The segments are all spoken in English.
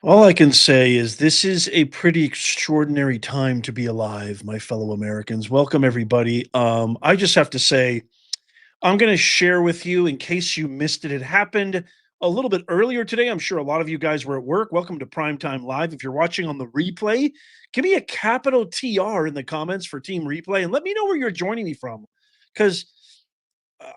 All I can say is this is a pretty extraordinary time to be alive, my fellow Americans. Welcome, everybody. I just have to say, I'm going to share with you in case you missed it. It happened a little bit earlier today. I'm sure a lot of you guys were at work. Welcome to Primetime Live. If you're watching on the replay, give me a capital TR in the comments for Team Replay and let me know where you're joining me from because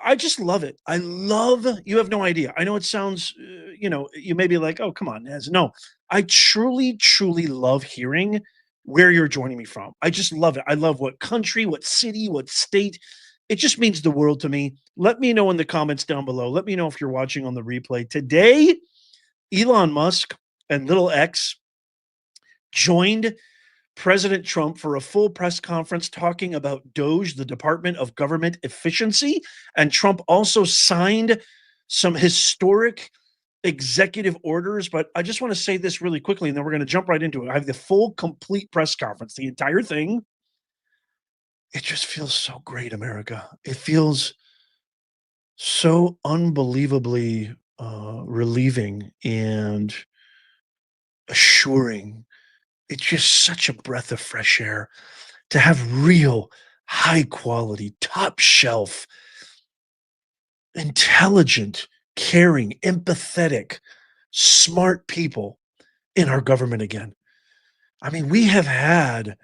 I just love it. I love you have no idea. I know it sounds, you may be like, "Oh, come on, Nez." No, I truly, truly love hearing where you're joining me from. I just love it. I love what country, what city, what state. It just means the world to me. Let me know in the comments down below. Let me know if you're watching on the replay. Today, Elon Musk and Little X joined President Trump for a full press conference talking about DOGE, the Department of Government Efficiency. And Trump also signed some historic executive orders. But I just want to say this really quickly, and then we're going to jump right into it. I have the full, complete press conference, the entire thing. It just feels so great, America. It feels so unbelievably relieving and assuring. It's just such a breath of fresh air to have real high quality, top shelf, intelligent, caring, empathetic, smart people in our government again. I mean, we have had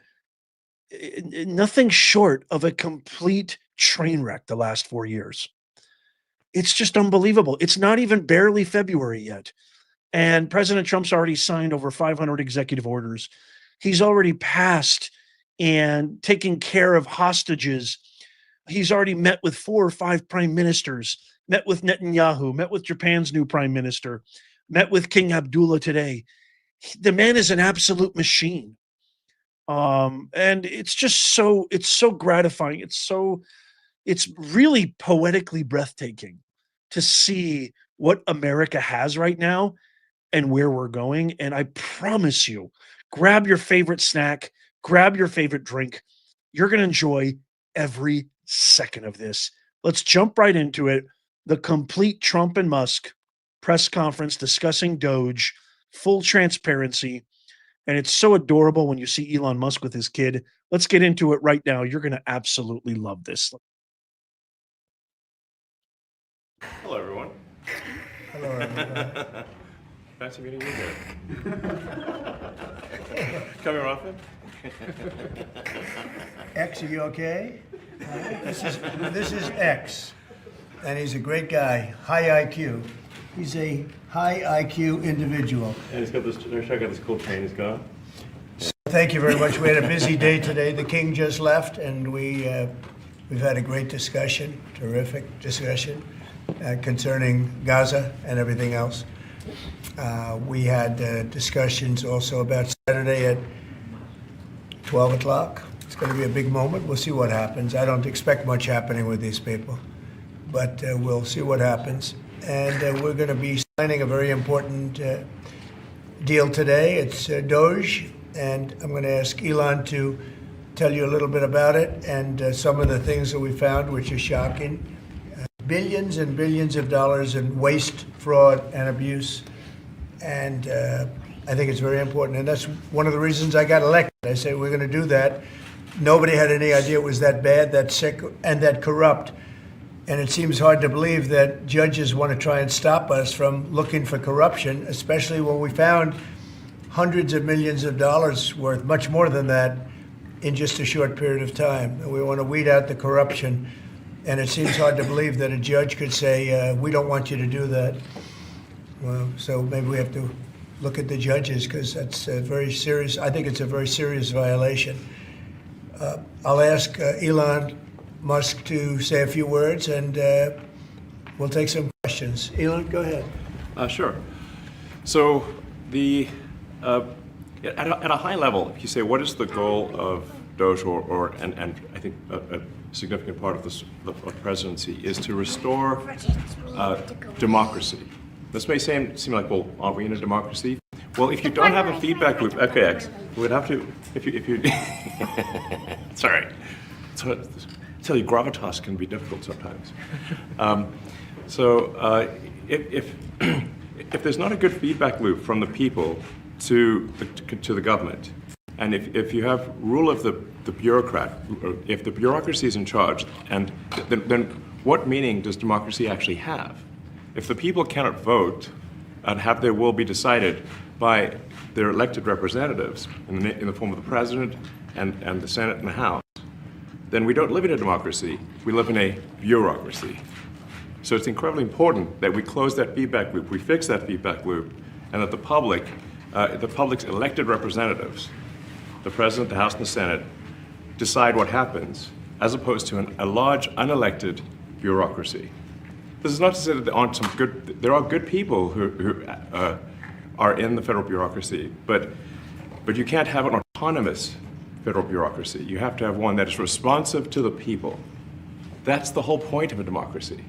nothing short of a complete train wreck the last 4 years. It's just unbelievable. It's not even barely February yet. And President Trump's already signed over 500 executive orders. He's already passed and taken care of hostages. He's already met with 4 or 5 prime ministers, met with Netanyahu, met with Japan's new prime minister, met with King Abdullah today. The man is an absolute machine. And it's so gratifying. It's really poetically breathtaking to see what America has right now and where we're going. And I promise you, grab your favorite snack, grab your favorite drink. You're going to enjoy every second of this. Let's jump right into it. The complete Trump and Musk press conference discussing DOGE, full transparency. And it's so adorable when you see Elon Musk with his kid. Let's get into it right now. You're going to absolutely love this. Hello, everyone. Hello, everyone. Fancy meeting you here. Come here often? X, are you okay? This is X, and he's a great guy, high IQ. He's a high IQ individual. And he's got this, check out this cool chain he's got. Thank you very much. We had a busy day today. The king just left, and we've had a great discussion, terrific discussion concerning Gaza and everything else. We had discussions also about Saturday at 12 o'clock. It's going to be a big moment. We'll see what happens. I don't expect much happening with these people, but we'll see what happens. And we're going to be signing a very important deal today. It's DOGE, and I'm going to ask Elon to tell you a little bit about it and some of the things that we found, which are shocking. Billions and billions of dollars in waste, fraud, and abuse. And I think it's very important. And that's one of the reasons I got elected. I said, we're going to do that. Nobody had any idea it was that bad, that sick, and that corrupt. And it seems hard to believe that judges want to try and stop us from looking for corruption, especially when we found hundreds of millions of dollars worth, much more than that, in just a short period of time. And we want to weed out the corruption. And it seems hard to believe that a judge could say, we don't want you to do that. Well, so maybe we have to look at the judges, because that's a very serious, I think it's a very serious violation. I'll ask Elon Musk to say a few words, and we'll take some questions. Elon, go ahead. Sure. So at a high level, if you say what is the goal of DOGE, and I think a significant part of the presidency is to restore democracy. This may seem like, well, aren't we in a democracy? Well, if you don't have a feedback loop, okay, X, we would have to, if you sorry. So, tell you, gravitas can be difficult sometimes. If there's not a good feedback loop from the people to the government. And if you have rule of the bureaucrat, or if the bureaucracy is in charge, and then what meaning does democracy actually have? If the people cannot vote and have their will be decided by their elected representatives in the form of the president and the Senate and the House, then we don't live in a democracy, we live in a bureaucracy. So it's incredibly important that we close that feedback loop, we fix that feedback loop, and that the public's elected representatives, the president, the House, and the Senate, decide what happens, as opposed to a large unelected bureaucracy. This is not to say that there are good people who are in the federal bureaucracy, but you can't have an autonomous federal bureaucracy. You have to have one that is responsive to the people. That's the whole point of a democracy.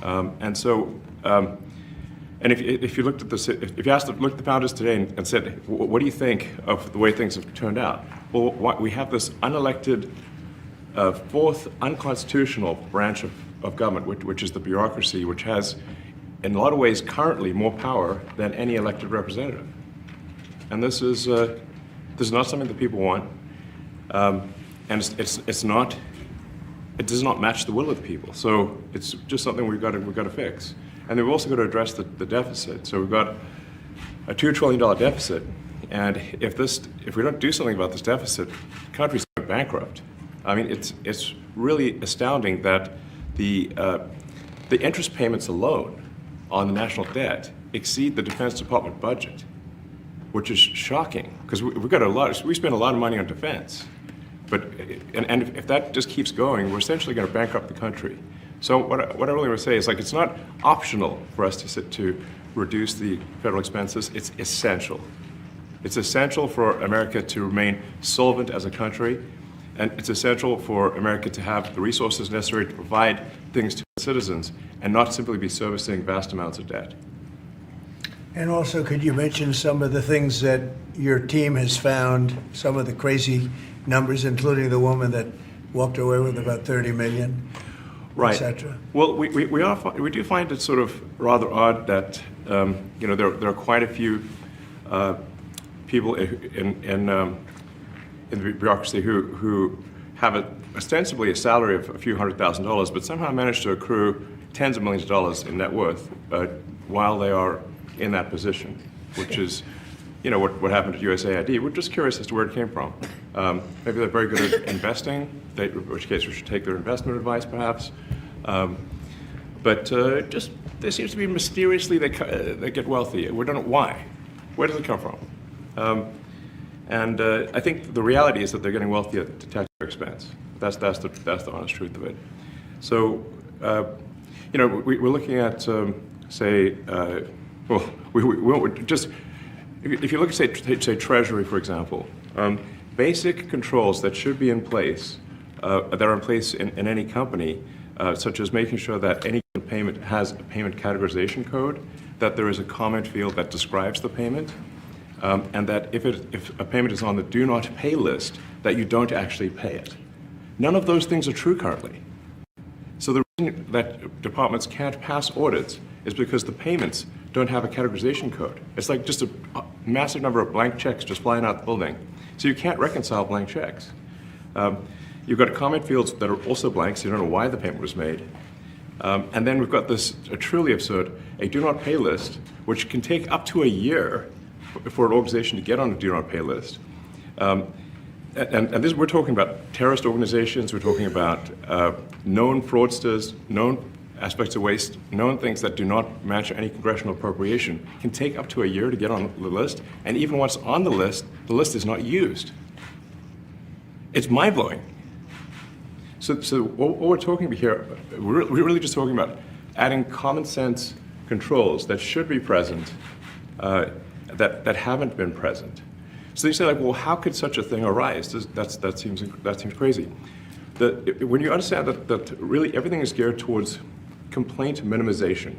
And if you looked at this, if you looked at the founders today and said, what do you think of the way things have turned out? Well, we have this unelected, fourth unconstitutional branch of government, which is the bureaucracy, which has, in a lot of ways, currently more power than any elected representative. And this is not something that people want, and it does not match the will of the people. So it's just something we've got to fix. And then we've also got to address the deficit. So we've got a $2 trillion deficit, and if we don't do something about this deficit, the country's going bankrupt. I mean, it's really astounding that the interest payments alone on the national debt exceed the Defense Department budget, which is shocking because we spend a lot of money on defense, and if that just keeps going, we're essentially going to bankrupt the country. So what I really want to say is, like, it's not optional for us to reduce the federal expenses. It's essential. It's essential for America to remain solvent as a country, and it's essential for America to have the resources necessary to provide things to its citizens and not simply be servicing vast amounts of debt. And also, could you mention some of the things that your team has found, some of the crazy numbers, including the woman that walked away with about $30 million? Right. Etc. Well, we do find it sort of rather odd that there are quite a few people in the bureaucracy who have ostensibly a salary of a few $100,000, but somehow manage to accrue tens of millions of dollars in net worth while they are in that position, which is what happened at USAID. We're just curious as to where it came from. Maybe they're very good at investing, in which case we should take their investment advice, perhaps. But there seems to be mysteriously they get wealthy. We don't know why. Where does it come from? And I think the reality is that they're getting wealthy at the taxpayer expense. That's the honest truth of it. So we're looking at if you look at, say, Treasury, for example, basic controls that should be in place, that are in place in any company, such as making sure that any payment has a payment categorization code, that there is a comment field that describes the payment, and that if a payment is on the do not pay list, that you don't actually pay it. None of those things are true currently. So the reason that departments can't pass audits is because the payments don't have a categorization code. It's like just a massive number of blank checks just flying out the building. So you can't reconcile blank checks. You've got comment fields that are also blank, so you don't know why the payment was made. And then we've got this truly absurd, a do not pay list, which can take up to a year for an organization to get on a do not pay list. And this, we're talking about terrorist organizations, we're talking about known fraudsters, known aspects of waste, known things that do not match any congressional appropriation, can take up to a year to get on the list, and even once on the list is not used. It's mind-blowing. So what we're talking about here, we're really just talking about adding common sense controls that should be present, that haven't been present. So you say, like, well, how could such a thing arise? That seems crazy. When you understand that really everything is geared towards complaint minimization,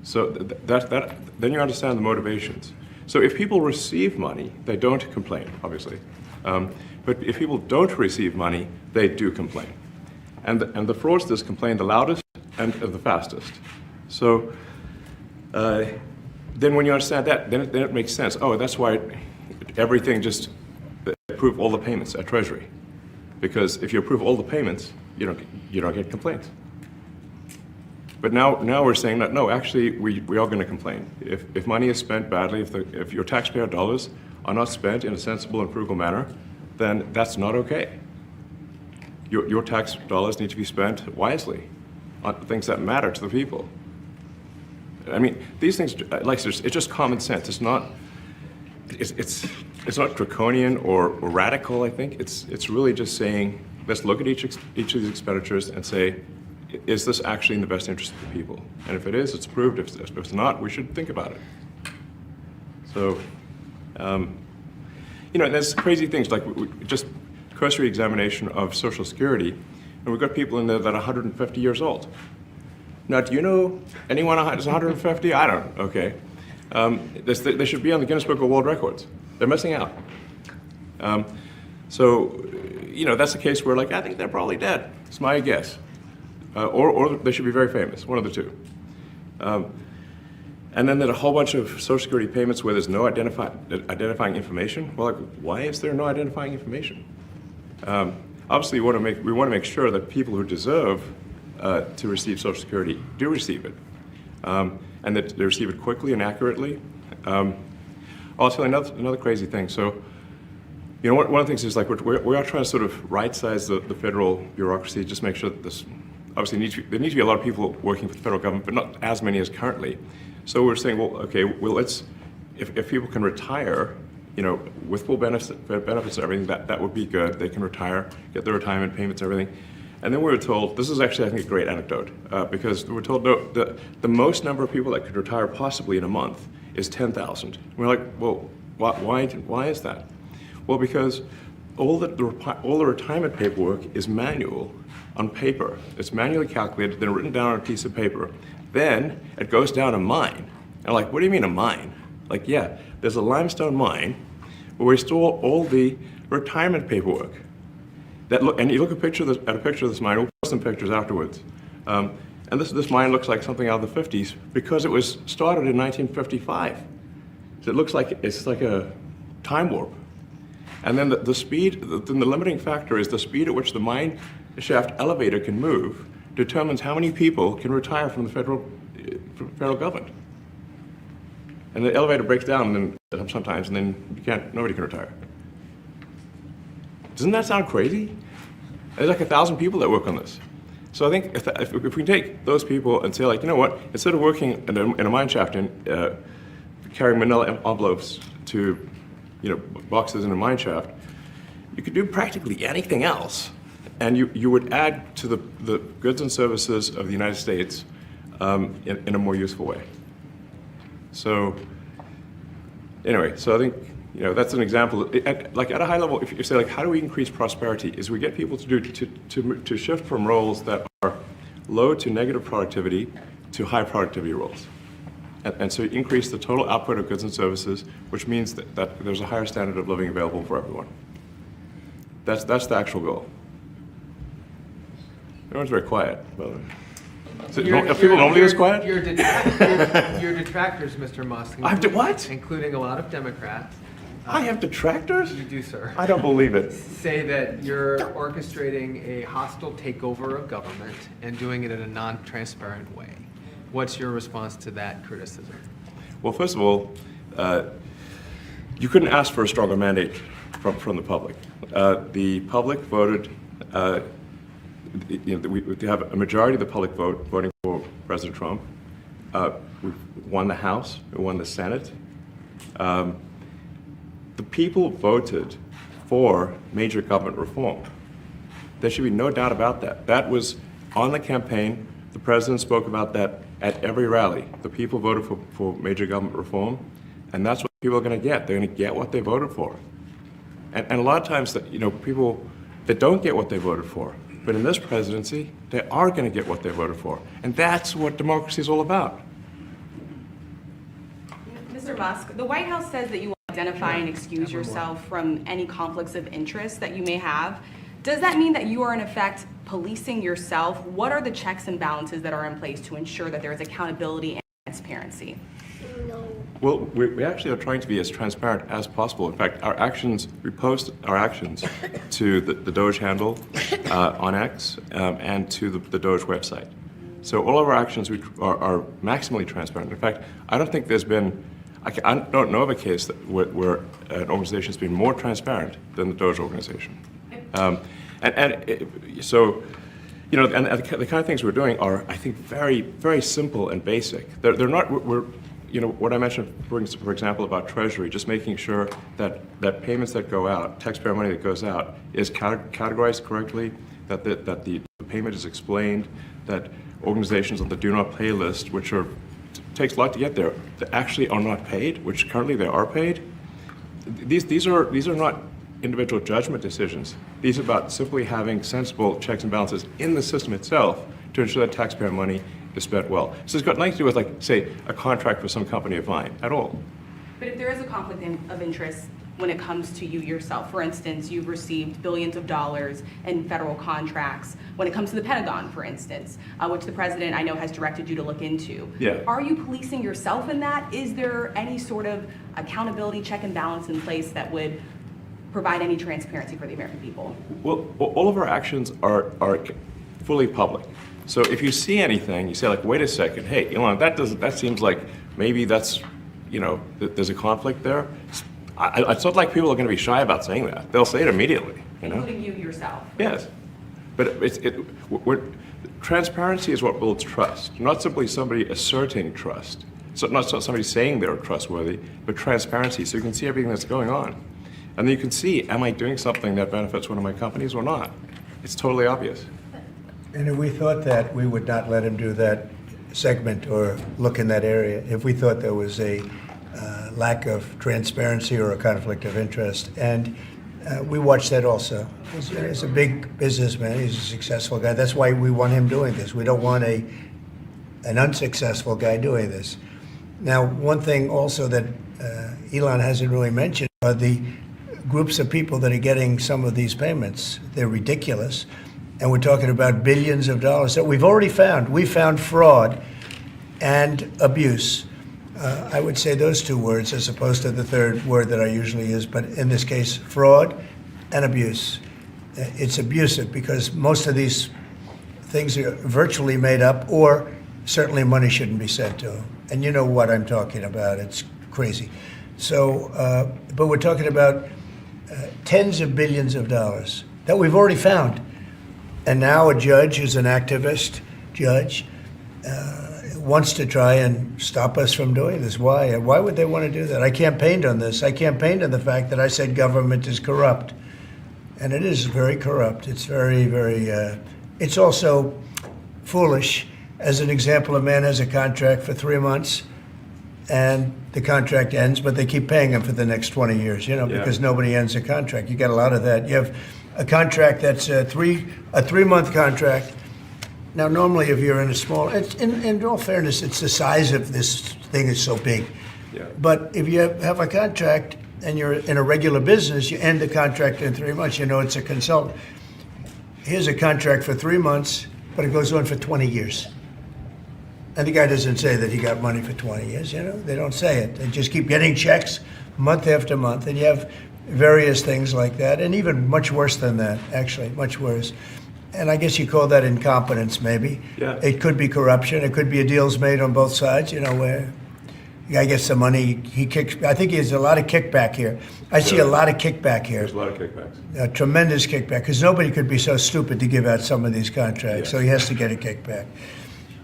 so then you understand the motivations. So if people receive money, they don't complain, obviously. But if people don't receive money, they do complain. And the fraudsters complain the loudest and the fastest. So then when you understand that, then it makes sense. Oh, that's why everything just approve all the payments at Treasury, because if you approve all the payments, you don't get complaints. But now we're saying that no, actually we are going to complain if money is spent badly, if your taxpayer dollars are not spent in a sensible and frugal manner, then that's not okay. Your tax dollars need to be spent wisely on things that matter to the people. I mean, these things, like it's just common sense. It's not draconian or radical. I think it's really just saying, let's look at each of these expenditures and say, is this actually in the best interest of the people? And if it is, it's approved. If it's not, we should think about it. So, there's crazy things like just cursory examination of Social Security, and we've got people in there that are 150 years old. Now, do you know anyone who's 150? I don't. Okay. They should be on the Guinness Book of World Records. They're missing out. So, that's a case where, I think they're probably dead. It's my guess. Or they should be very famous, one of the two. And then there's a whole bunch of Social Security payments where there's no identifying information. Well, why is there no identifying information? Obviously, we want to make sure that people who deserve to receive Social Security do receive it, and that they receive it quickly and accurately. I'll tell you another crazy thing. So, one of the things is we are trying to sort of right-size the federal bureaucracy, just make sure that this. Obviously, there need to be a lot of people working for the federal government, but not as many as currently. So we're saying, if people can retire, with full benefits and everything, that would be good. They can retire, get their retirement payments, everything. And then we were told, this is actually, I think, a great anecdote, because we were told, no, the most number of people that could retire possibly in a month is 10,000. We're like, well, why is that? Well, because all the retirement paperwork is manual on paper. It's manually calculated, then written down on a piece of paper. Then it goes down a mine. And what do you mean a mine? Yeah, there's a limestone mine where we store all the retirement paperwork. And you look at a picture of this mine. We'll post some pictures afterwards. And this mine looks like something out of the 50s because it was started in 1955. So it looks like it's like a time warp. And then the speed, the limiting factor is the speed at which the mine shaft elevator can move determines how many people can retire from the federal government. And the elevator breaks down sometimes, and then nobody can retire. Doesn't that sound crazy? There's 1,000 people that work on this. So I think if we can take those people and say, you know what, instead of working in a mine shaft and carrying manila envelopes to boxes in a mine shaft, you could do practically anything else. And you would add to the goods and services of the United States in a more useful way. So anyway, so I think that's an example. At a high level, if you say how do we increase prosperity, is we get people to shift from roles that are low to negative productivity to high productivity roles. And so increase the total output of goods and services, which means that there's a higher standard of living available for everyone. That's the actual goal. Everyone's very quiet, by the way. Are people normally this quiet? Your detractors, Mr. Musk. I have to what? Including a lot of Democrats. I have detractors? You do, sir. I don't believe it. Say that you're orchestrating a hostile takeover of government and doing it in a non-transparent way. What's your response to that criticism? Well, first of all, you couldn't ask for a stronger mandate from the public. The public voted. We have a majority of the public voting for President Trump. We won the House. We won the Senate. The people voted for major government reform. There should be no doubt about that. That was on the campaign. The president spoke about that at every rally. The people voted for major government reform, and that's what people are going to get. They're going to get what they voted for. And a lot of times, people that don't get what they voted for, but in this presidency, they are going to get what they voted for. And that's what democracy is all about. Mr. Musk, the White House says that you will identify and excuse yourself from any conflicts of interest that you may have. Does that mean that you are, in effect, policing yourself? What are the checks and balances that are in place to ensure that there is accountability and transparency? No. Well, we actually are trying to be as transparent as possible. In fact, we post our actions to the Doge handle on X and to the Doge website. So all of our actions are maximally transparent. In fact, I don't think there's been, I don't know of a case where an organization has been more transparent than the Doge organization. So, you know, and the kind of things we're doing are, I think, very, very simple and basic. They're not, you know, what I mentioned, for example, about Treasury, just making sure that payments that go out, taxpayer money that goes out, is categorized correctly, that the payment is explained, that organizations on the do not pay list, which takes a lot to get there, that actually are not paid, which currently they are paid. These are not individual judgment decisions. These are about simply having sensible checks and balances in the system itself to ensure that taxpayer money is spent well. So it's got nothing to do with, like, say, a contract with some company of mine at all. But if there is a conflict of interest when it comes to you yourself, for instance, you've received billions of dollars in federal contracts when it comes to the Pentagon, for instance, which the president, I know, has directed you to look into. Yeah. Are you policing yourself in that? Is there any sort of accountability check and balance in place that would provide any transparency for the American people? Well, all of our actions are fully public. So if you see anything, you say, like, wait a second, hey, Elon, that seems like maybe that's, you know, there's a conflict there. It's not like people are going to be shy about saying that. They'll say it immediately, you know? Including you yourself. Yes. But transparency is what builds trust, not simply somebody asserting trust. So not somebody saying they're trustworthy, but transparency, so you can see everything that's going on. And then you can see, am I doing something that benefits one of my companies or not? It's totally obvious. And if we thought that, we would not let him do that segment or look in that area if we thought there was a lack of transparency or a conflict of interest. And we watch that also. He's a big businessman. He's a successful guy. That's why we want him doing this. We don't want an unsuccessful guy doing this. Now, one thing also that Elon hasn't really mentioned are the groups of people that are getting some of these payments. They're ridiculous. And we're talking about billions of dollars that we've already found. We found fraud and abuse. I would say those two words as opposed to the third word that I usually use, but in this case, fraud and abuse. It's abusive because most of these things are virtually made up, or certainly money shouldn't be sent to them. And you know what I'm talking about. It's crazy. So, but we're talking about tens of billions of dollars that we've already found. And now a judge who's an activist judge wants to try and stop us from doing this. Why? Why would they want to do that? I campaigned on this. I campaigned on the fact that I said government is corrupt. And it is very corrupt. It's very, very, it's also foolish. As an example, a man has a contract for 3 months and the contract ends, but they keep paying him for the next 20 years, you know, because nobody ends a contract. You got a lot of that. You have a contract that's a 3-month contract. Now, normally, if you're in a small, in all fairness, it's the size of this thing is so big. Yeah. But if you have a contract and you're in a regular business, you end the contract in 3 months. You know, it's a consultant. Here's a contract for 3 months, but it goes on for 20 years. And the guy doesn't say that he got money for 20 years, you know? They don't say it. They just keep getting checks month after month. And you have various things like that, and even much worse than that, actually, much worse. And I guess you call that incompetence, maybe. Yeah. It could be corruption. It could be a deal's made on both sides, you know, where the guy gets some money, he kicks. I think there's a lot of kickback here. I see a lot of kickback here. There's a lot of kickbacks. A tremendous kickback, because nobody could be so stupid to give out some of these contracts, Yes. so he has to get a kickback.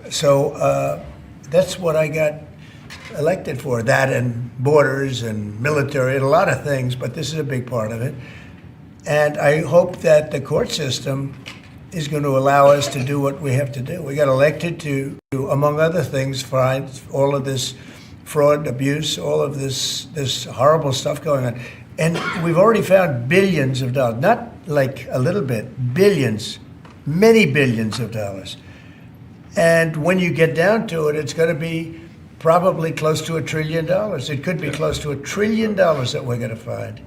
So that's what I got elected for, that and borders and military and a lot of things, but this is a big part of it. And I hope that the court system is going to allow us to do what we have to do. We got elected to among other things, find all of this fraud, abuse, all of this horrible stuff going on. And we've already found billions of dollars, not like a little bit, billions, many billions of dollars. And when you get down to it, it's going to be probably close to $1 trillion. It could be close to $1 trillion that we're going to find.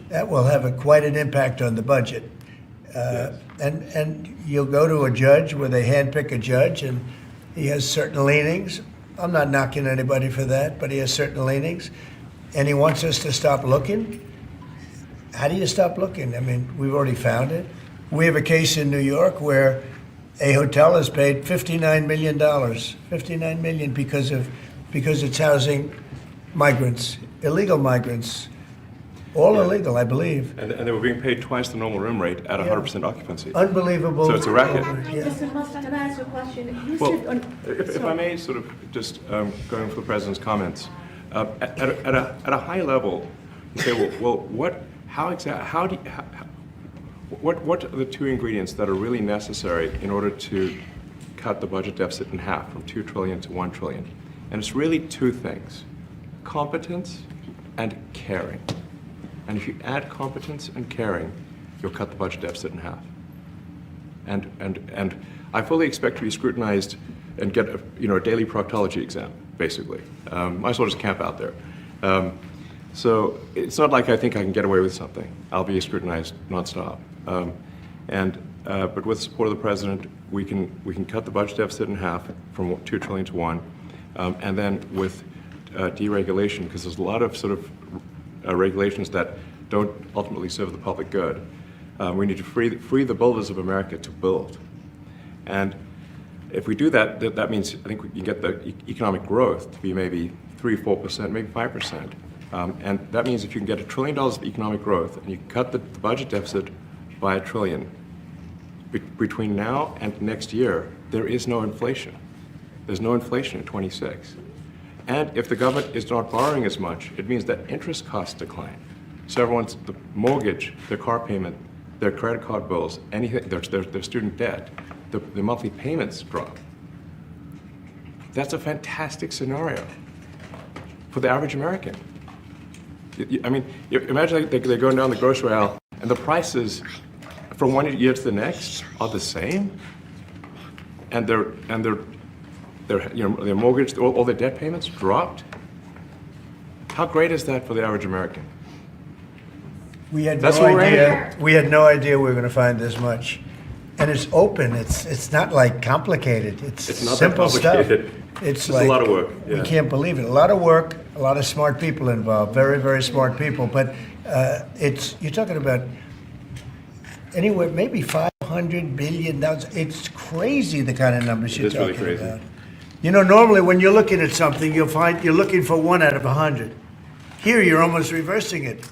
That will have quite an impact on the budget. And you'll go to a judge where they handpick a judge, and he has certain leanings, I'm not knocking anybody for that, but he has certain leanings, and he wants us to stop looking. How do you stop looking? I mean, we've already found it. We have a case in New York where a hotel has paid $59 million, $59 million because it's housing migrants, illegal migrants, all illegal, I believe. And they were being paid twice the normal room rate at 100% occupancy. Unbelievable. So it's a racket. Yeah. Mr. Musk, can I ask you a question? You Well, said if I may sort of just going for the president's comments, at a high level, you say, well, what are the two ingredients that are really necessary in order to cut the budget deficit in half from 2 trillion to 1 trillion? And it's really two things: competence and caring. And if you add competence and caring, you'll cut the budget deficit in half. And I fully expect to be scrutinized and get a daily proctology exam, basically. Might as well just camp out there. So it's not like I think I can get away with something. I'll be scrutinized nonstop. But with the support of the president, we can cut the budget deficit in half from 2 trillion to 1, and then with deregulation, because there's a lot of sort of regulations that don't ultimately serve the public good. We need to free the builders of America to build. And if we do that, that means I think we can get the economic growth to be maybe 3-4%, maybe 5%. And that means if you can get $1 trillion of economic growth and you can cut the budget deficit by $1 trillion, between now and next year, there is no inflation. There's no inflation in 26. And if the government is not borrowing as much, it means that interest costs decline. So the mortgage, their car payment, their credit card bills, anything, their student debt, the monthly payments drop. That's a fantastic scenario for the average American. I mean, imagine they're going down the grocery aisle and the prices from one year to the next are the same, and their mortgage, all their debt payments dropped. How great is that for the average American? We had That's no what we're aiming idea. We had no idea we were going to find this much, and it's open. It's not like complicated. It's It's not that simple complicated. stuff. It's just a lot of work, We yeah. can't believe it. A lot of work. A lot of smart people involved. Very, very smart people. But you're talking about anywhere maybe $500 billion. It's crazy the kind of numbers It you're is really talking crazy. about. Normally when you're looking at something, you'll find you're looking for 1 out of 100. Here, you're almost reversing it.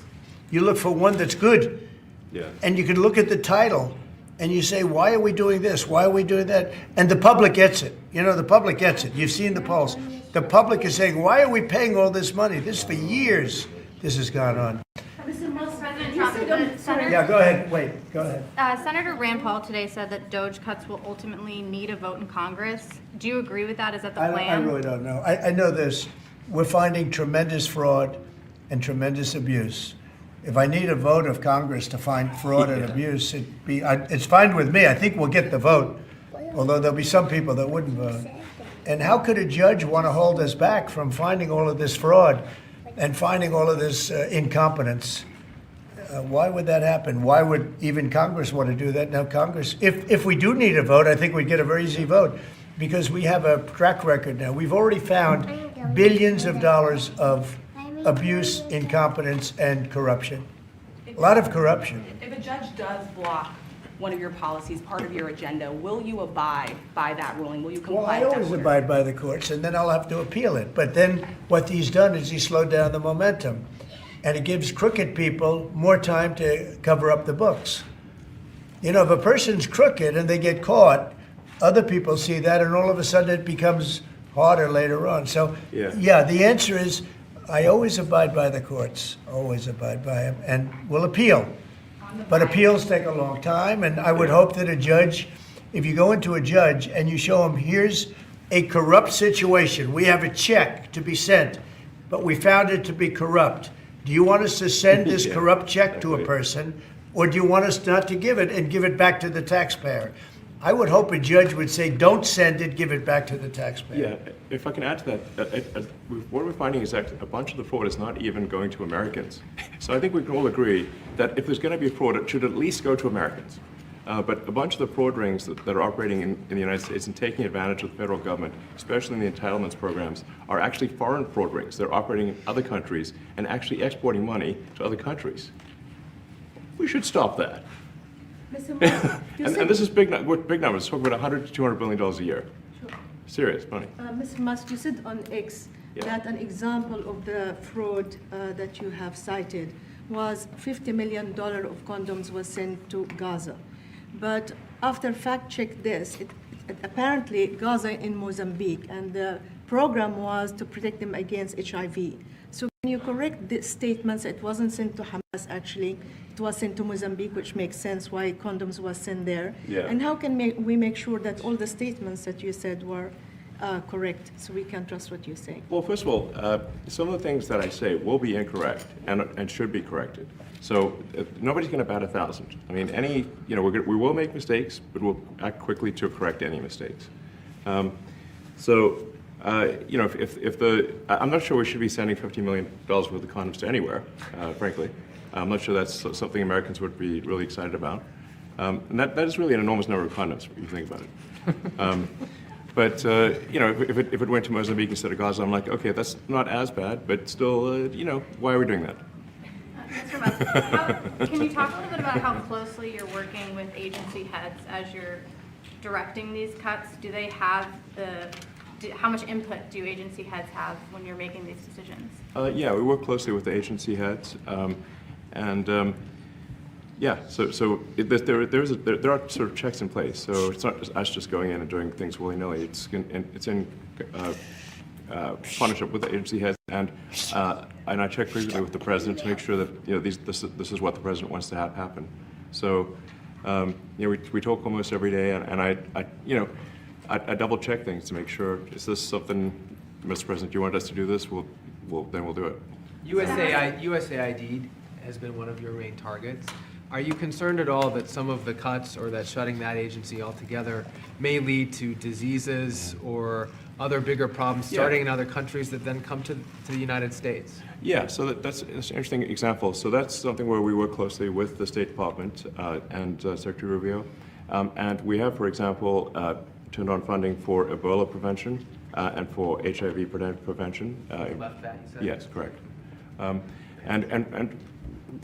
You look for one that's good. Yeah. And you can look at the title and you say, why are we doing this? Why are we doing that? And the public gets it. The public gets it. You've seen the polls. The public is saying, why are we paying all this money? This for years, this has gone on. Mr. Musk, President you Trump, said, Senator, Yeah, go ahead. Wait, go ahead. Senator Rand Paul today said that DOGE cuts will ultimately need a vote in Congress. Do you agree with that? Is that the I plan? really don't know. I know this. We're finding tremendous fraud and tremendous abuse. If I need a vote of Congress to find fraud and abuse, it's fine with me. I think we'll get the vote, although there'll be some people that wouldn't vote. And how could a judge want to hold us back from finding all of this fraud and finding all of this incompetence? Why would that happen? Why would even Congress want to do that? Now, Congress, if we do need a vote, I think we'd get a very easy vote because we have a track record now. We've already found billions of dollars of abuse, incompetence, and corruption. A lot of corruption. If a judge does block one of your policies, part of your agenda, will you abide by that ruling? Will you Well, comply I with that always order? abide by the courts, and then I'll have to appeal it. But then what he's done is he slowed down the momentum, and it gives crooked people more time to cover up the books. If a person's crooked and they get caught, other people see that, and all of a sudden it becomes harder later on. So, yeah, the answer is I always abide by the courts, always abide by them, and will appeal. But appeals take a long time, and I would hope that a judge, if you go into a judge and you show him, here's a corrupt situation, we have a check to be sent, but we found it to be corrupt. Do you want us to send this corrupt check to a person, or do you want us not to give it and give it back to the taxpayer? I would hope a judge would say, don't send it, give it back to the taxpayer. Yeah, if I can add to that, what we're finding is that a bunch of the fraud is not even going to Americans. So I think we can all agree that if there's going to be fraud, it should at least go to Americans. But a bunch of the fraud rings that are operating in the United States and taking advantage of the federal government, especially in the entitlements programs, are actually foreign fraud rings. They're operating in other countries and actually exporting money to other countries. We should stop that. Mr. Musk, And this is big numbers. Talk about $100 to $200 billion a year. Serious money. Mr. Musk, you said on X Yeah. that an example of the fraud that you have cited was $50 million of condoms was sent to Gaza. But after fact check this, apparently Gaza in Mozambique, and the program was to protect them against HIV. So can you correct the statements? It wasn't sent to Hamas actually. It was sent to Mozambique, which makes sense why condoms was sent there. Yeah. And how can we make sure that all the statements that you said were correct, so we can trust what you say? Well, first of all, some of the things that I say will be incorrect and should be corrected. So nobody's going to bat 1,000. I mean, we will make mistakes, but we'll act quickly to correct any mistakes. I'm not sure we should be sending $50 million worth of condoms to anywhere, frankly. I'm not sure that's something Americans would be really excited about. And that is really an enormous number of condoms, if you think about it. If it went to Mozambique instead of Gaza, I'm like, okay, that's not as bad, but still, why are we doing that? Mr. Musk, can you talk a little bit about how closely you're working with agency heads as you're directing these cuts? Do they have how much input do agency heads have when you're making these decisions? Yeah, we work closely with the agency heads, there are sort of checks in place. So it's not just us just going in and doing things willy-nilly. It's in partnership with the agency heads, and I check frequently with the president to make sure that this is what the president wants to have happen. So we talk almost every day, and I double check things to make sure, is this something, Mr. President, you want us to do this? Then we'll do it. USAID has been one of your main targets. Are you concerned at all that some of the cuts or that shutting that agency altogether may lead to diseases or other bigger problems starting in other countries that then come to the United States? Yeah, so that's an interesting example. So that's something where we work closely with the State Department and Secretary Rubio. And we have, for example, turned on funding for Ebola prevention and for HIV prevention. You left that, you said? Yes, correct. And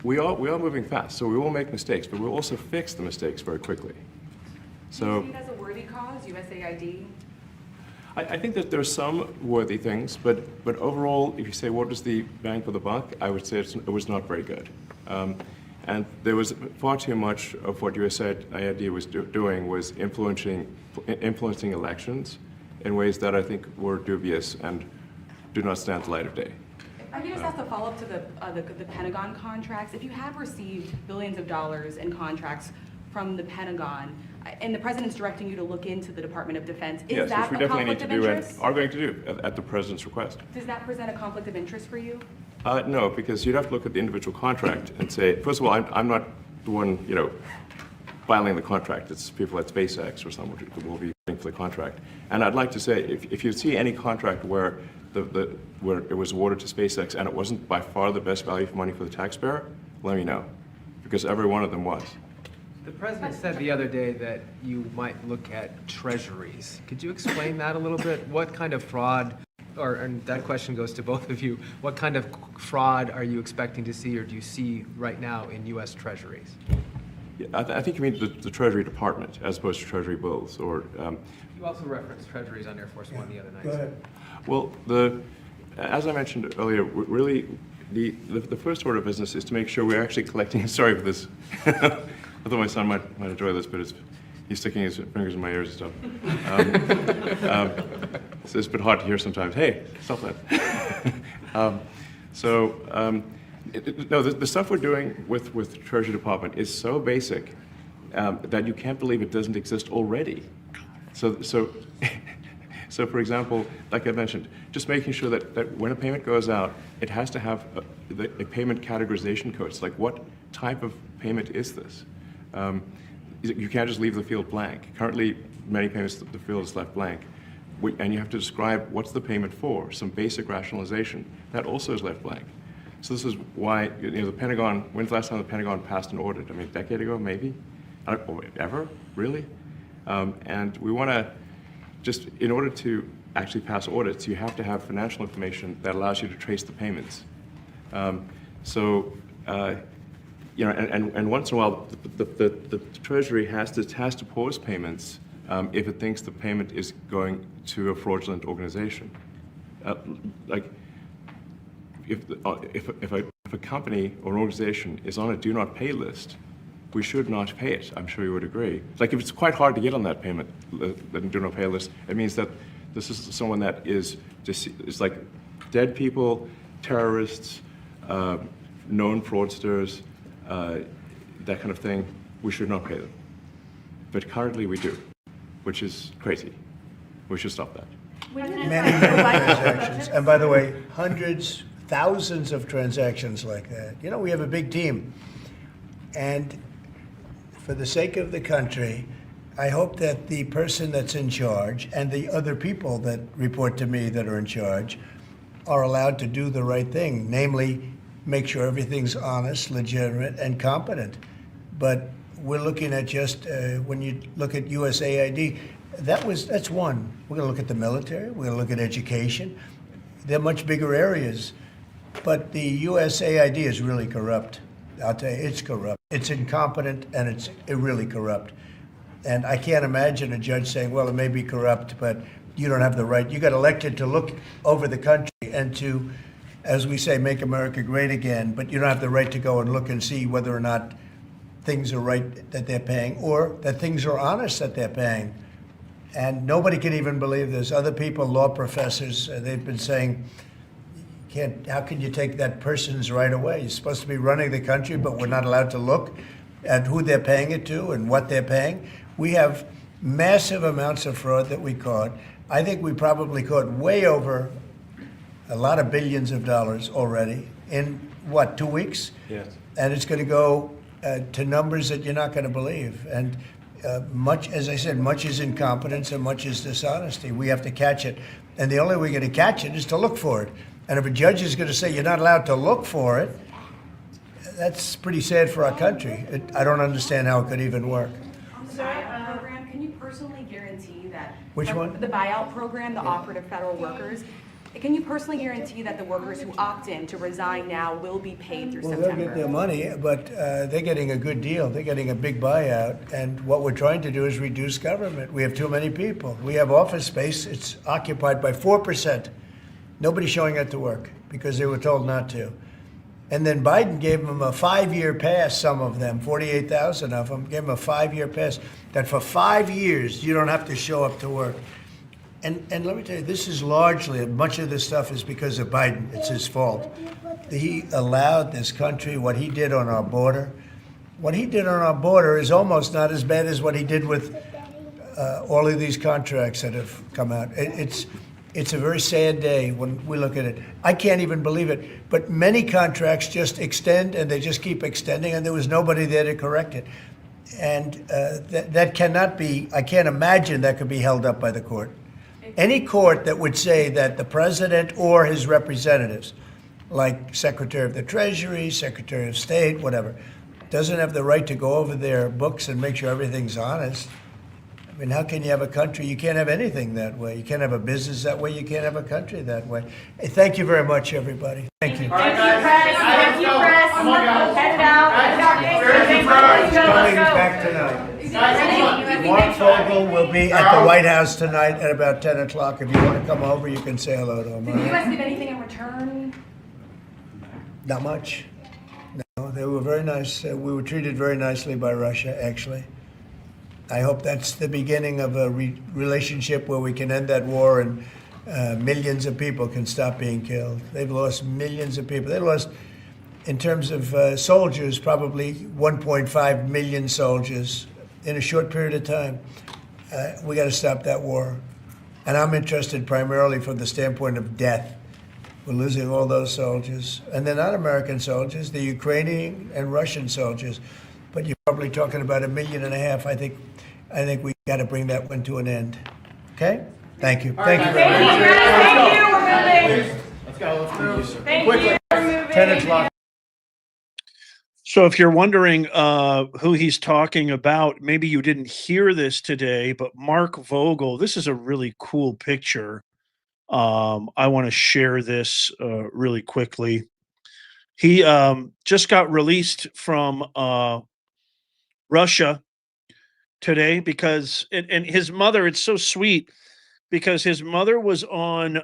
we are moving fast, so we will make mistakes, but we'll also fix the mistakes very quickly. So Do you see it as a worthy cause, USAID? I think that there are some worthy things, but overall, if you say what is the bang for the buck, I would say it was not very good. And there was far too much of what USAID was doing was influencing elections in ways that I think were dubious and do not stand the light of day. I can just ask a follow-up to the Pentagon contracts. If you have received billions of dollars in contracts from the Pentagon, and the president's directing you to look into the Department of Defense, is Yes, that which we a definitely need conflict to of do and interest? are going to do at the president's request. Does that present a conflict of interest for you? No, because you'd have to look at the individual contract and say, first of all, I'm not the one, filing the contract. It's people at SpaceX or someone who will be paying for the contract. And I'd like to say, if you see any contract where where it was awarded to SpaceX and it wasn't by far the best value for money for the taxpayer, let me know, because every one of them was. The president said the other day that you might look at treasuries. Could you explain that a little bit? What kind of fraud, and that question goes to both of you, what kind of fraud are you expecting to see or do you see right now in U.S. treasuries? Yeah, I think you mean the Treasury Department as opposed to Treasury bills, or. You also referenced treasuries on Air Force One the other night. Go ahead. Well, as I mentioned earlier, really the first order of business is to make sure we're actually collecting. Sorry for this. I thought my son might enjoy this, but he's sticking his fingers in my ears and stuff. So it's a bit hard to hear sometimes. Hey, stop that. The stuff we're doing with the Treasury Department is so basic that you can't believe it doesn't exist already. So for example, like I mentioned, just making sure that when a payment goes out, it has to have a payment categorization code. It's like, what type of payment is this? You can't just leave the field blank. Currently, many payments, the field is left blank. And you have to describe what's the payment for, some basic rationalization. That also is left blank. So this is why, the Pentagon, when's the last time the Pentagon passed an audit? I mean, a decade ago, maybe? ever, really? And we want to just, in order to actually pass audits, you have to have financial information that allows you to trace the payments. You know, and once in a while, the Treasury has to pause payments if it thinks the payment is going to a fraudulent organization. Like, if a company or an organization is on a do not pay list, we should not pay it. I'm sure you would agree. Like, if it's quite hard to get on that payment, the do not pay list, it means that this is someone that is just like dead people, terrorists, known fraudsters, that kind of thing. We should not pay them. But currently we do, which is crazy. We should stop that. Many transactions. And by the way, hundreds, thousands of transactions like that. You know, we have a big team. And for the sake of the country, I hope that the person that's in charge and the other people that report to me that are in charge are allowed to do the right thing, namely make sure everything's honest, legitimate, and competent. But we're looking at just, when you look at USAID, that's one. We're going to look at the military. We're going to look at education. They're much bigger areas. But the USAID is really corrupt. I'll tell you, it's corrupt. It's incompetent, and it's really corrupt. And I can't imagine a judge saying, well, it may be corrupt, but you don't have the right. You got elected to look over the country and to, as we say, make America great again, but you don't have the right to go and look and see whether or not things are right that they're paying or that things are honest that they're paying. And nobody can even believe this. Other people, law professors, they've been saying, how can you take that person's right away? You're supposed to be running the country, but we're not allowed to look at who they're paying it to and what they're paying. We have massive amounts of fraud that we caught. I think we probably caught way over a lot of billions of dollars already in, 2 weeks? Yes. And it's going to go to numbers that you're not going to believe. And much, as I said, much is incompetence and much is dishonesty. We have to catch it. And the only way we're going to catch it is to look for it. And if a judge is going to say you're not allowed to look for it, that's pretty sad for our country. I don't understand how it could even work. On the buyout program, can you personally guarantee that? Which one? The buyout program, the operative federal workers. Can you personally guarantee that the workers who opt in to resign now will be paid through Well, September? they'll get their money, but they're getting a good deal. They're getting a big buyout. And what we're trying to do is reduce government. We have too many people. We have office space. It's occupied by 4%. Nobody's showing up to work because they were told not to. And then Biden gave them a 5-year pass, some of them, 48,000 of them, gave them a 5-year pass, that for 5 years you don't have to show up to work. And let me tell you, this is largely, much of this stuff is because of Biden. It's his fault. He allowed this country, what he did on our border. What he did on our border is almost not as bad as what he did with all of these contracts that have come out. It's a very sad day when we look at it. I can't even believe it. But many contracts just extend and they just keep extending, and there was nobody there to correct it. And that cannot be, I can't imagine that could be held up by the court. Any court that would say that the president or his representatives, like Secretary of the Treasury, Secretary of State, whatever, doesn't have the right to go over their books and make sure everything's honest. I mean, how can you have a country? You can't have anything that way. You can't have a business that way. You can't have a country that way. Hey, thank you very much, everybody. Thank you. Thank you, press. Thank you, press. Come on, guys. Head out. Coming back tonight. Mark Fogel will be at the White House tonight at about 10 o'clock. If you want to come over, you can say hello to him. Did the U.S. give anything in return? Not much. No, they were very nice. We were treated very nicely by Russia, actually. I hope that's the beginning of a relationship where we can end that war and millions of people can stop being killed. They've lost millions of people. They lost, in terms of soldiers, probably 1.5 million soldiers in a short period of time. We got to stop that war. And I'm interested primarily from the standpoint of death. We're losing all those soldiers. And they're not American soldiers, they're Ukrainian and Russian soldiers. But you're probably talking about 1.5 million. I think we got to bring that one to an end. Okay? Thank you. Thank you very much. Thank you. We're moving. Let's go. Let's move. Thank you. We're moving. 10 o'clock. So if you're wondering who he's talking about, maybe you didn't hear this today, but Mark Vogel, this is a really cool picture. I want to share this really quickly. He just got released from Russia today because, and his mother, it's so sweet because his mother was on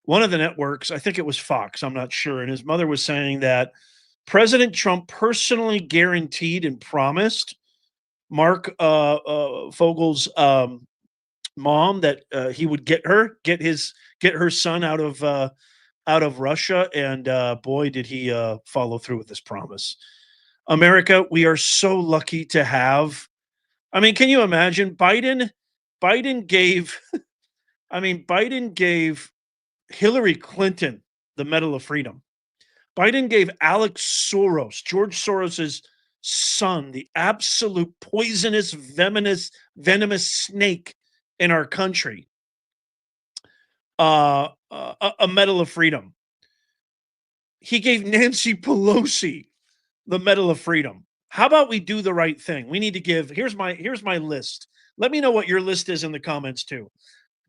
one of the networks. I think it was Fox. I'm not sure. And his mother was saying that President Trump personally guaranteed and promised Mark Vogel's mom that he would get her son out of Russia, and boy, did he follow through with this promise. America, we are so lucky to have. I mean, can you imagine Biden gave. I mean, Biden gave Hillary Clinton the Medal of Freedom. Biden gave Alex Soros, George Soros's son, the absolute poisonous, venomous snake in our country, a Medal of Freedom. He gave Nancy Pelosi the Medal of Freedom. How about we do the right thing? We need to give. Here's my list. Let me know what your list is in the comments too.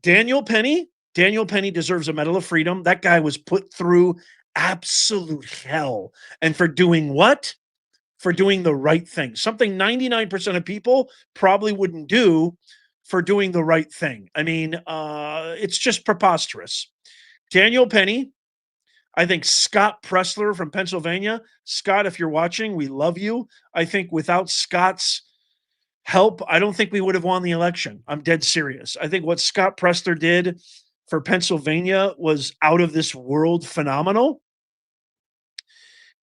Daniel Penny. Daniel Penny deserves a Medal of Freedom. That guy was put through absolute hell. And for doing what? For doing the right thing. Something 99% of people probably wouldn't do, for doing the right thing. I mean, it's just preposterous. Daniel Penny. I think Scott Pressler from Pennsylvania. Scott, if you're watching, we love you. I think without Scott's help, I don't think we would have won the election. I'm dead serious. I think what Scott Pressler did for Pennsylvania was out of this world phenomenal.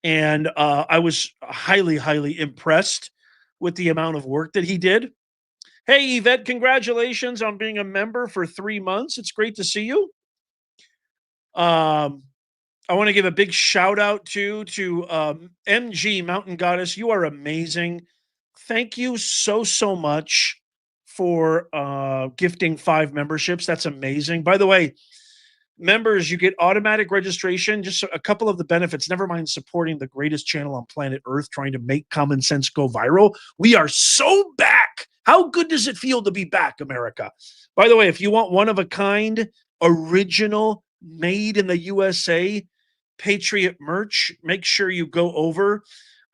And I was highly, highly impressed with the amount of work that he did. Hey, Yvette, congratulations on being a member for 3 months. It's great to see you. I want to give a big shout out to MG Mountain Goddess. You are amazing. Thank you so much for gifting 5 memberships. That's amazing. By the way, members, you get automatic registration. Just a couple of the benefits. Never mind supporting the greatest channel on planet Earth, trying to make common sense go viral. We are so back. How good does it feel to be back, America? By the way, if you want one of a kind, original, made in the USA Patriot merch, make sure you go over.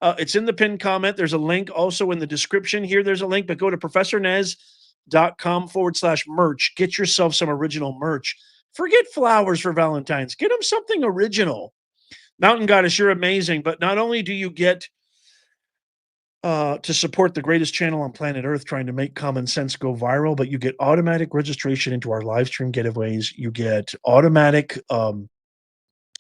It's in the pinned comment. There's a link also in the description here. There's a link, but go to professornez.com/merch. Get yourself some original merch. Forget flowers for Valentine's. Get them something original. Mountain Goddess, you're amazing. But not only do you get to support the greatest channel on planet Earth trying to make common sense go viral, but you get automatic registration into our live stream giveaways. You get automatic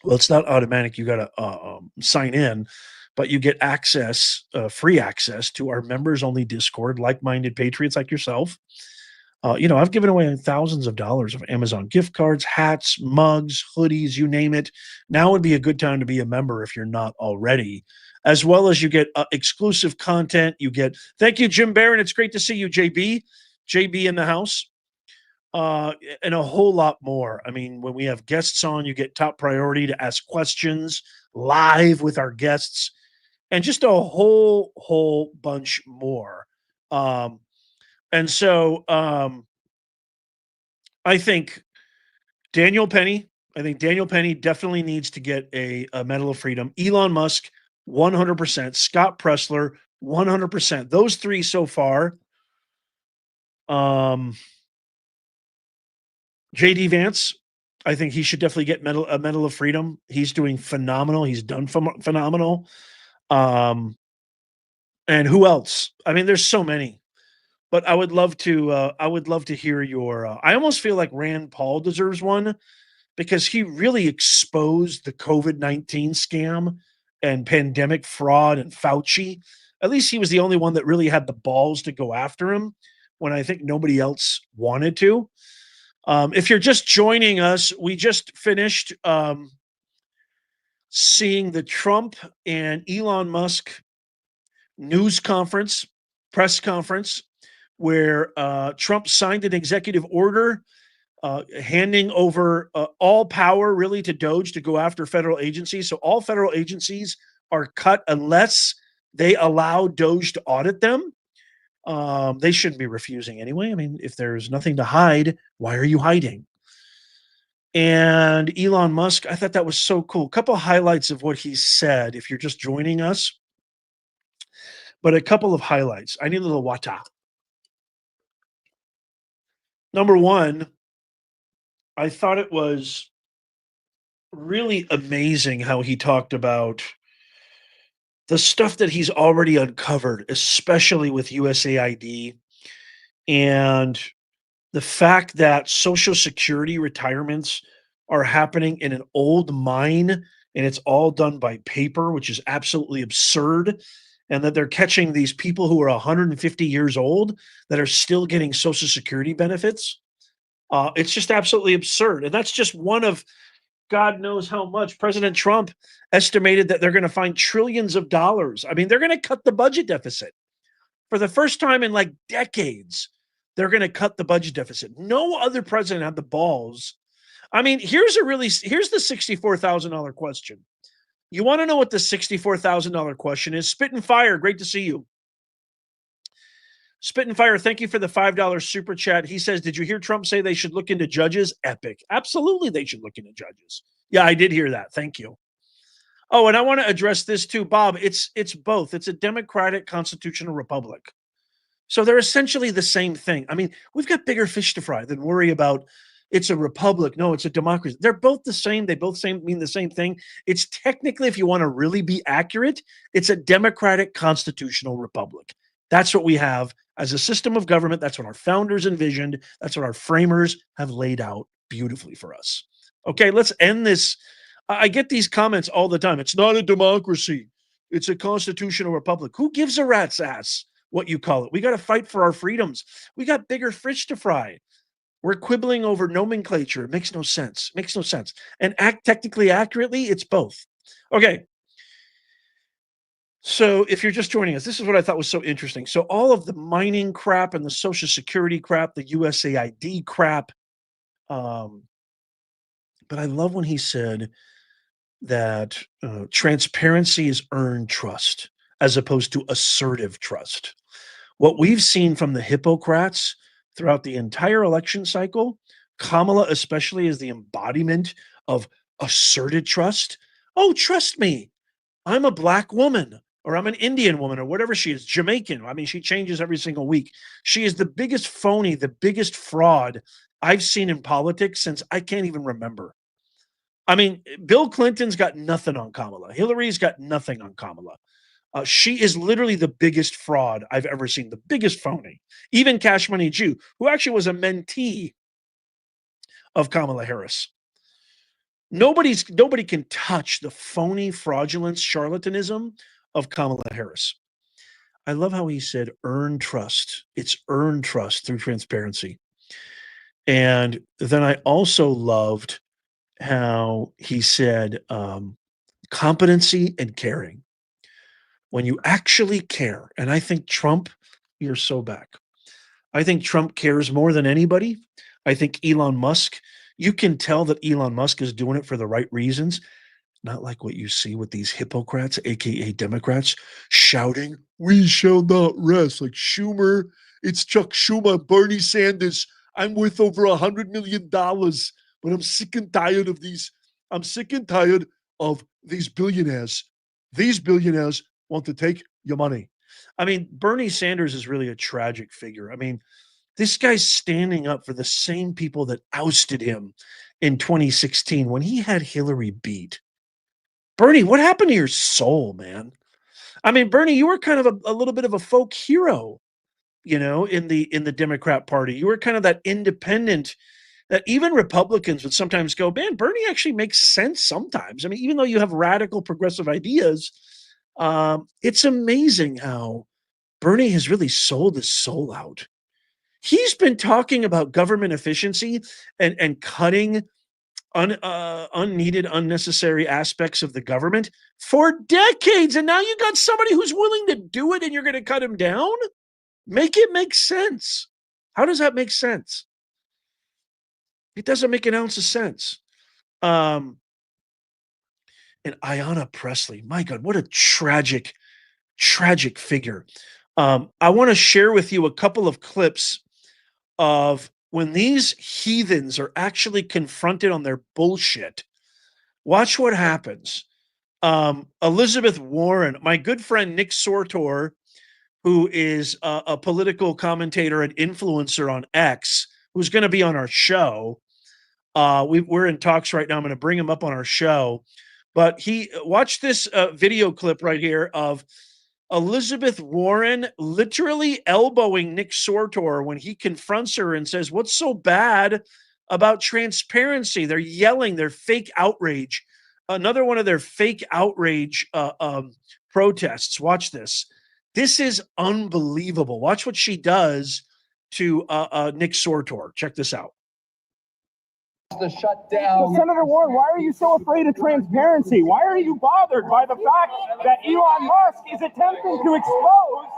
well, it's not automatic. You got to sign in, but you get access, free access to our members only Discord, like-minded patriots like yourself. I've given away thousands of dollars of Amazon gift cards, hats, mugs, hoodies, you name it. Now would be a good time to be a member if you're not already, as well as you get exclusive content. Thank you, Jim Barron. It's great to see you, JB in the house. And a whole lot more. I mean, when we have guests on, you get top priority to ask questions live with our guests, and just a whole bunch more. And so I think Daniel Penny definitely needs to get a Medal of Freedom. Elon Musk, 100%. Scott Pressler, 100%. Those 3 so far. JD Vance, I think he should definitely get a Medal of Freedom. He's doing phenomenal. He's done phenomenal. And who else? I mean, there's so many, but I would love to hear your. I almost feel like Rand Paul deserves one because he really exposed the COVID-19 scam and pandemic fraud and Fauci. At least he was the only one that really had the balls to go after him when I think nobody else wanted to. If you're just joining us, we just finished seeing the Trump and Elon Musk press conference, where Trump signed an executive order handing over all power really to DOGE to go after federal agencies. So all federal agencies are cut unless they allow DOGE to audit them. They shouldn't be refusing anyway. I mean, if there's nothing to hide, why are you hiding? And Elon Musk, I thought that was so cool. A couple of highlights of what he said if you're just joining us, but a couple of highlights. I need a little water. Number one, I thought it was really amazing how he talked about the stuff that he's already uncovered, especially with USAID and the fact that Social Security retirements are happening in an old mine and it's all done by paper, which is absolutely absurd. And that they're catching these people who are 150 years old that are still getting Social Security benefits. It's just absolutely absurd. And that's just one of God knows how much. President Trump estimated that they're going to find trillions of dollars. I mean, they're going to cut the budget deficit. For the first time in like decades, they're going to cut the budget deficit. No other president had the balls. I mean, here's the $64,000 question. You want to know what the $64,000 question is? Spit and Fire, great to see you. Spit and Fire, thank you for the $5 super chat. He says, did you hear Trump say they should look into judges? Epic. Absolutely, they should look into judges. Yeah, I did hear that. Thank you. Oh, and I want to address this too, Bob. It's both. It's a democratic constitutional republic. So they're essentially the same thing. I mean, we've got bigger fish to fry than worry about it's a republic. No, it's a democracy. They're both the same. They both mean the same thing. It's technically, if you want to really be accurate, it's a democratic constitutional republic. That's what we have as a system of government. That's what our founders envisioned. That's what our framers have laid out beautifully for us. Okay, let's end this. I get these comments all the time. It's not a democracy. It's a constitutional republic. Who gives a rat's ass what you call it? We got to fight for our freedoms. We got bigger fish to fry. We're quibbling over nomenclature. It makes no sense. It makes no sense. And technically accurately, it's both. Okay. So if you're just joining us, this is what I thought was so interesting. So all of the mining crap and the Social Security crap, the USAID crap. But I love when he said that transparency is earned trust as opposed to assertive trust. What we've seen from the Hippocrats throughout the entire election cycle, Kamala especially is the embodiment of asserted trust. Oh, trust me, I'm a Black woman, or I'm an Indian woman, or whatever she is, Jamaican. I mean, she changes every single week. She is the biggest phony, the biggest fraud I've seen in politics since I can't even remember. I mean, Bill Clinton's got nothing on Kamala. Hillary's got nothing on Kamala. She is literally the biggest fraud I've ever seen, the biggest phony. Even Cash Money Jew, who actually was a mentee of Kamala Harris. Nobody can touch the phony, fraudulent charlatanism of Kamala Harris. I love how he said earn trust. It's earned trust through transparency. And then I also loved how he said competency and caring. When you actually care, and I think Trump, you're so back. I think Trump cares more than anybody. I think Elon Musk, you can tell that Elon Musk is doing it for the right reasons, not like what you see with these Hippocrats, aka Democrats, shouting, "We shall not rest," like Schumer. It's Chuck Schumer, Bernie Sanders. I'm worth over $100 million, but I'm sick and tired of these. I'm sick and tired of these billionaires. These billionaires want to take your money. I mean, Bernie Sanders is really a tragic figure. I mean, this guy's standing up for the same people that ousted him in 2016 when he had Hillary beat. Bernie, what happened to your soul, man? I mean, Bernie, you were kind of a little bit of a folk hero, you know, in the Democrat Party. You were kind of that independent that even Republicans would sometimes go, man, Bernie actually makes sense sometimes. I mean, even though you have radical progressive ideas, it's amazing how Bernie has really sold his soul out. He's been talking about government efficiency and cutting unneeded, unnecessary aspects of the government for decades. And now you got somebody who's willing to do it and you're going to cut him down? Make it make sense. How does that make sense? It doesn't make an ounce of sense. And Ayanna Pressley, my God, what a tragic figure. I want to share with you a couple of clips of when these heathens are actually confronted on their bullshit. Watch what happens. Elizabeth Warren, my good friend Nick Sortor, who is a political commentator and influencer on X, who's going to be on our show. We're in talks right now. I'm going to bring him up on our show. But watch this video clip right here of Elizabeth Warren literally elbowing Nick Sortor when he confronts her and says, "What's so bad about transparency?" They're yelling, they're fake outrage. Another one of their fake outrage protests. Watch this. This is unbelievable. Watch what she does to Nick Sortor. Check this out. The shutdown. Senator Warren, why are you so afraid of transparency? Why are you bothered by the fact that Elon Musk is attempting to expose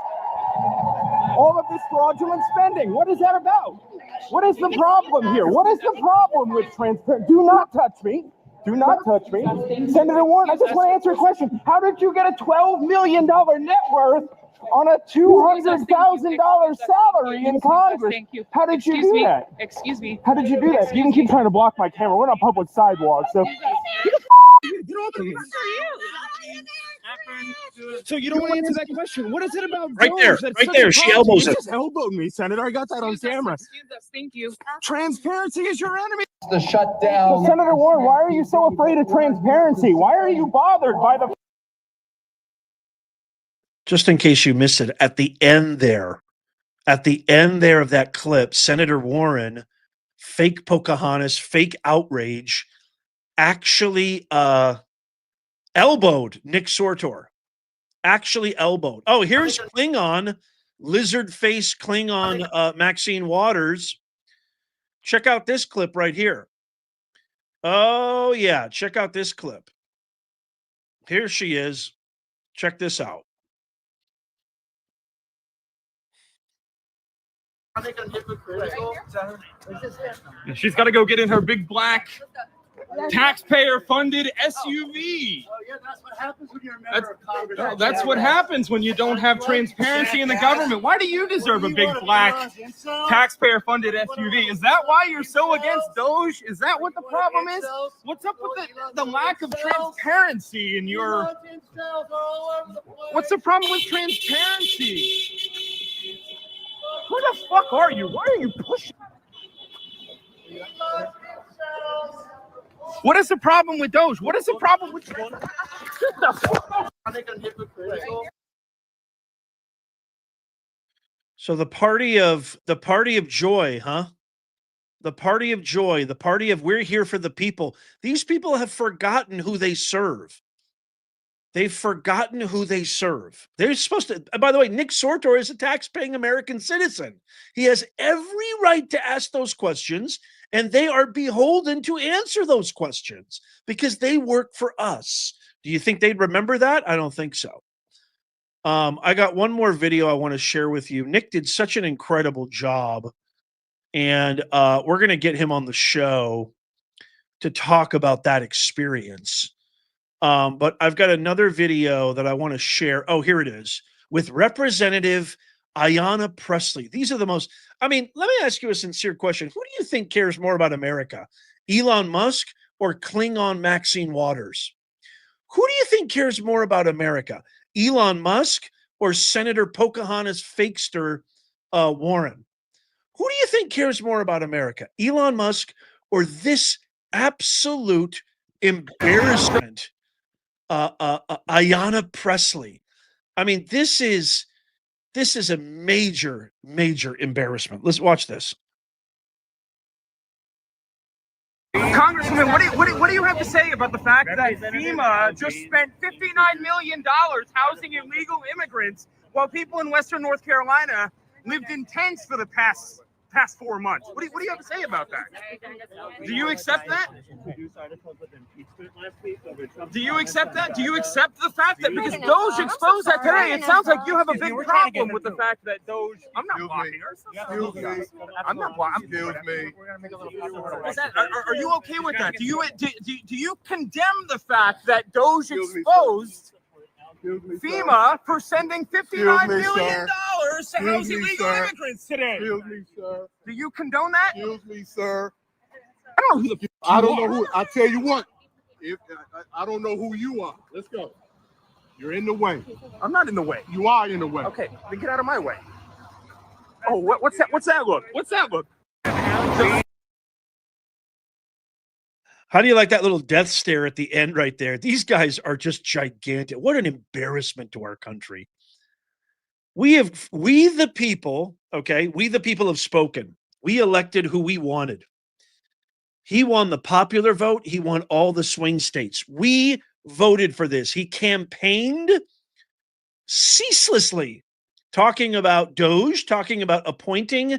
all of this fraudulent spending? What is that about? What is the problem here? What is the problem with transparency? Do not touch me. Do not touch me. Senator Warren, I just want to answer a question. How did you get a $12 million net worth on a $200,000 salary in Congress? Thank you. How did you do that? Excuse me. How did you do that? You can keep trying to block my camera. We're on public sidewalk, so get off of me. So you don't want to answer that question. What is it about Right DOGE there, that's right such there. a She problem? elbows You him. just elbowed me, Senator. I got that on camera. Excuse us. Thank you. Transparency is your enemy. The shutdown. So Senator Warren, why are you so afraid of transparency? Why are you bothered by the... Just in case you missed it, at the end there of that clip, Senator Warren, fake Pocahontas, fake outrage, actually elbowed Nick Sortor. Actually elbowed. Oh, here's Klingon, lizard face Klingon Maxine Waters. Check out this clip right here. Oh, yeah. Check out this clip. Here she is. Check this out. She's got to go get in her big black taxpayer-funded SUV. Oh, yeah, that's what happens when you're a member of Congress. No, that's what happens when you don't have transparency in the government. Why do you deserve a big black taxpayer-funded SUV? Is that why you're so against DOGE? Is that what the problem is? What's up with the lack of transparency in your... What's the problem with transparency? Who the fuck are you? Why are you pushing? What is the problem with DOGE? What is the problem with... So the party of joy, huh? The party of joy, the party of we're here for the people. These people have forgotten who they serve. They've forgotten who they serve. They're supposed to, by the way, Nick Sortor is a tax-paying American citizen. He has every right to ask those questions, and they are beholden to answer those questions because they work for us. Do you think they'd remember that? I don't think so. I got one more video I want to share with you. Nick did such an incredible job, and we're going to get him on the show to talk about that experience. But I've got another video that I want to share. Oh, here it is with Representative Ayanna Pressley. These are the most, let me ask you a sincere question. Who do you think cares more about America? Elon Musk or Klingon Maxine Waters? Who do you think cares more about America? Elon Musk or Senator Pocahontas fakester Warren? Who do you think cares more about America? Elon Musk or this absolute embarrassment? Ayanna Pressley. This is a major embarrassment. Let's watch this. Congresswoman, what do you have to say about the fact that FEMA just spent $59 million housing illegal immigrants while people in Western North Carolina lived in tents for the past past 4 months. What do you have to say about that? Do you accept that? Do you accept that? Do you accept the fact that because Doge exposed that today, it sounds like you have a big problem with the fact that Doge. I'm not blocking her. I'm not blocking. Are you okay with that? Do you condemn the fact that Doge exposed FEMA for sending $59 million to house illegal immigrants today? Excuse me, sir. Do you condone that? Excuse me, sir. I don't know who the I don't know who. I tell you what. If I don't know who you are. Let's go. You're in the way. I'm not in the way. You are in the way. Okay, then get out of my way. Oh, what's that? What's that look? What's that look? How do you like that little death stare at the end right there? These guys are just gigantic. What an embarrassment to our country. We the people, okay, we the people have spoken. We elected who we wanted. He won the popular vote. He won all the swing states. We voted for this. He campaigned ceaselessly, talking about DOGE, talking about appointing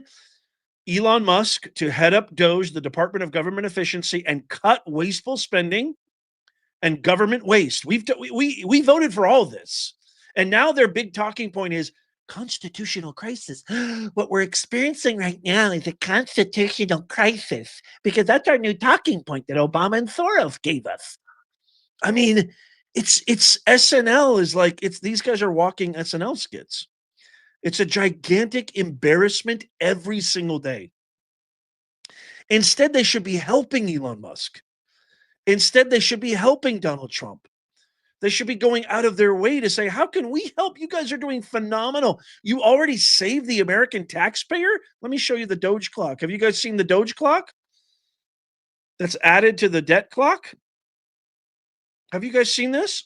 Elon Musk to head up DOGE, the Department of Government Efficiency, and cut wasteful spending and government waste. We voted for all this. And now their big talking point is constitutional crisis. What we're experiencing right now is a constitutional crisis because that's our new talking point that Obama and Soros gave us. I mean, it's SNL is like, these guys are walking SNL skits. It's a gigantic embarrassment every single day. Instead, they should be helping Elon Musk. Instead, they should be helping Donald Trump. They should be going out of their way to say, how can we help? You guys are doing phenomenal. You already saved the American taxpayer. Let me show you the Doge clock. Have you guys seen the Doge clock that's added to the debt clock? Have you guys seen this?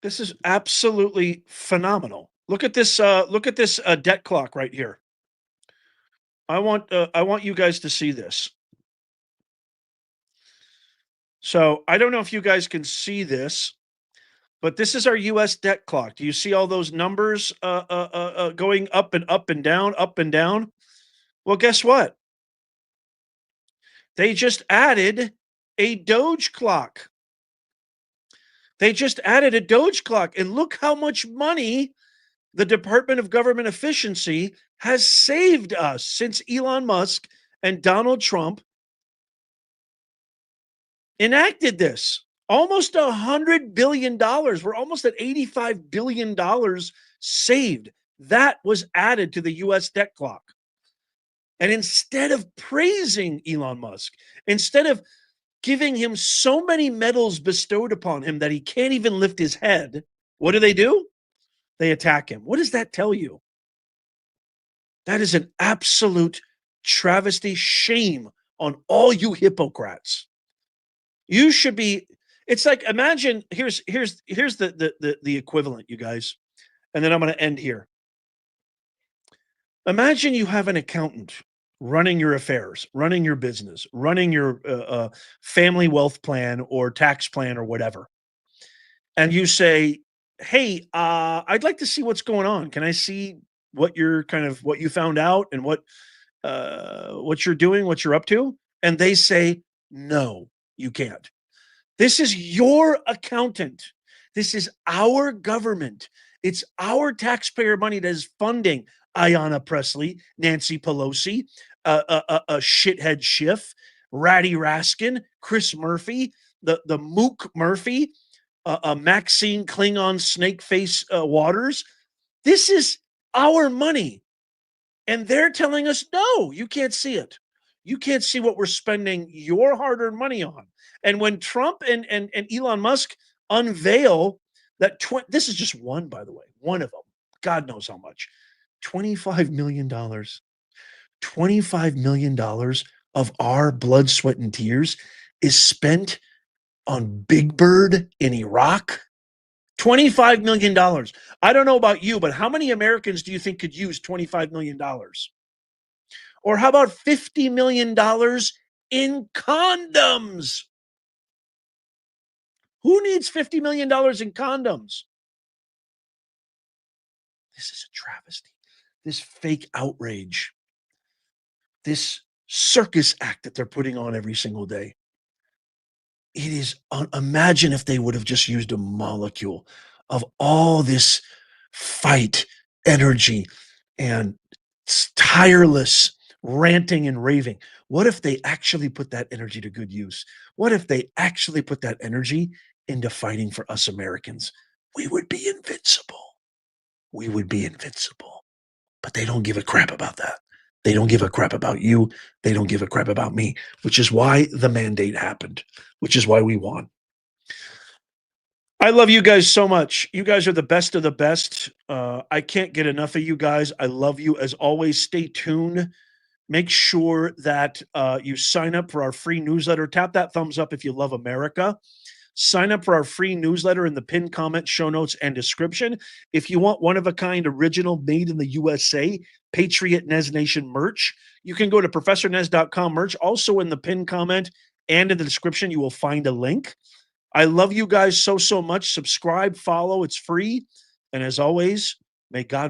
This is absolutely phenomenal. Look at this debt clock right here. I want you guys to see this. So I don't know if you guys can see this, but this is our U.S. debt clock. Do you see all those numbers going up and up and down, up and down? Well, guess what? They just added a Doge clock. They just added a Doge clock, and look how much money the Department of Government Efficiency has saved us since Elon Musk and Donald Trump enacted this. Almost $100 billion. We're almost at $85 billion saved. That was added to the U.S. debt clock. And instead of praising Elon Musk, instead of giving him so many medals bestowed upon him that he can't even lift his head, what do? They attack him. What does that tell you? That is an absolute travesty, shame on all you hypocrites. You should be, it's like, imagine, here's the equivalent, you guys, and then I'm going to end here. Imagine you have an accountant running your affairs, running your business, running your family wealth plan or tax plan or whatever. And you say, hey, I'd like to see what's going on. Can I see what you found out and what you're doing, what you're up to? And they say, no, you can't. This is your accountant. This is our government. It's our taxpayer money that is funding Ayanna Pressley, Nancy Pelosi, shithead Schiff, Ratty Raskin, Chris Murphy, the Mook Murphy, Maxine Klingon Snakeface Waters. This is our money. And they're telling us, no, you can't see it. You can't see what we're spending your hard-earned money on. And when Trump and Elon Musk unveil that, this is just one, by the way, one of them, God knows how much, $25 million. $25 million of our blood, sweat, and tears is spent on Big Bird in Iraq. $25 million. I don't know about you, but how many Americans do you think could use $25 million? Or how about $50 million in condoms? Who needs $50 million in condoms? This is a travesty. This fake outrage, this circus act that they're putting on every single day. It is, imagine if they would have just used a molecule of all this fight, energy, and tireless ranting and raving. What if they actually put that energy to good use? What if they actually put that energy into fighting for us Americans? We would be invincible. We would be invincible. But they don't give a crap about that. They don't give a crap about you. They don't give a crap about me, which is why the mandate happened, which is why we won. I love you guys so much. You guys are the best of the best. I can't get enough of you guys. I love you. As always, stay tuned. Make sure that you sign up for our free newsletter. Tap that thumbs up if you love America. Sign up for our free newsletter in the pinned comment, show notes, and description. If you want one-of-a-kind original made in the USA Patriot Nez Nation merch, you can go to ProfessorNez.com merch. Also in the pinned comment and in the description, you will find a link. I love you guys so, so much. Subscribe, follow. It's free. And as always, may God